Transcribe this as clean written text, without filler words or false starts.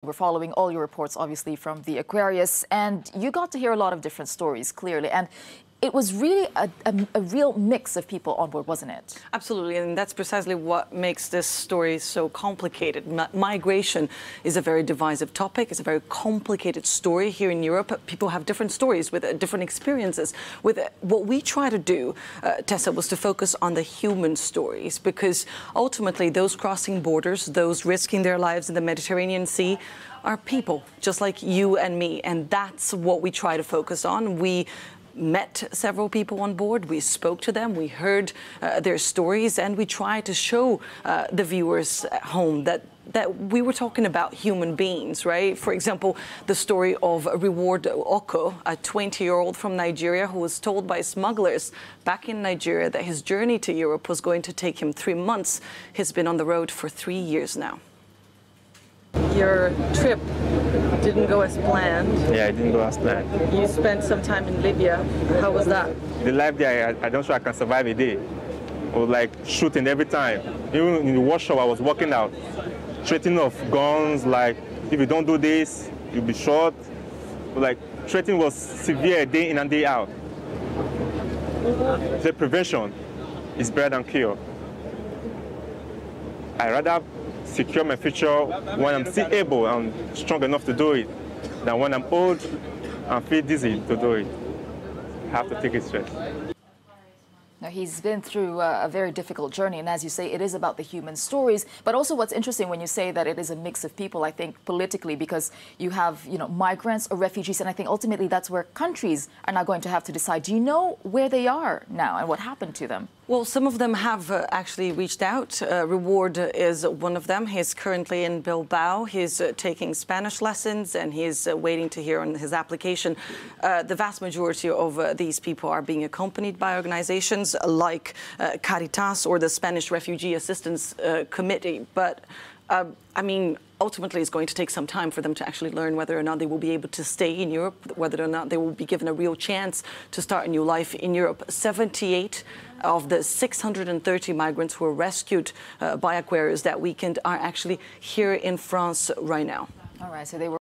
We're following all your reports, obviously, from the Aquarius, and you got to hear a lot of different stories, clearly. And it was really a real mix of people on board, wasn't it? Absolutely, and that's precisely what makes this story so complicated. Migration is a very divisive topic. It's a very complicated story here in Europe. People have different stories with different experiences. What we try to do, Tessa, was to focus on the human stories, because ultimately those crossing borders, those risking their lives in the Mediterranean Sea, are people just like you and me, and that's what we try to focus on. We met several people on board, we spoke to them, we heard their stories, and we tried to show the viewers at home that we were talking about human beings, right? For example, the story of Reward Oko, a 20-year-old from Nigeria who was told by smugglers back in Nigeria that his journey to Europe was going to take him 3 months. He's been on the road for 3 years now. Your trip didn't go as planned. Yeah, it didn't go as planned. You spent some time in Libya. How was that? The life there, I don't sure I can survive a day. I was like shooting every time. Even in the workshop, I was working out, threatening of guns, like, if you don't do this, you'll be shot. Like, threatening was severe day in and day out. The prevention is better than cure. I rather secure my future when I'm still able and strong enough to do it than when I'm old and feel dizzy to do it. I have to take it straight. Now, he's been through a very difficult journey, and as you say, it is about the human stories. But also, what's interesting when you say that it is a mix of people, I think politically, because you have, migrants or refugees, and I think ultimately that's where countries are now going to have to decide. Do you know where they are now and what happened to them? Well, some of them have actually reached out. Reward is one of them. He's currently in Bilbao. He's taking Spanish lessons, and he's waiting to hear on his application. The vast majority of these people are being accompanied by organizations like Caritas or the Spanish Refugee Assistance Committee. But I mean, ultimately, it's going to take some time for them to actually learn whether or not they will be able to stay in Europe, whether or not they will be given a real chance to start a new life in Europe. 78 of the 630 migrants who were rescued by Aquarius that weekend are actually here in France right now. All right, so they were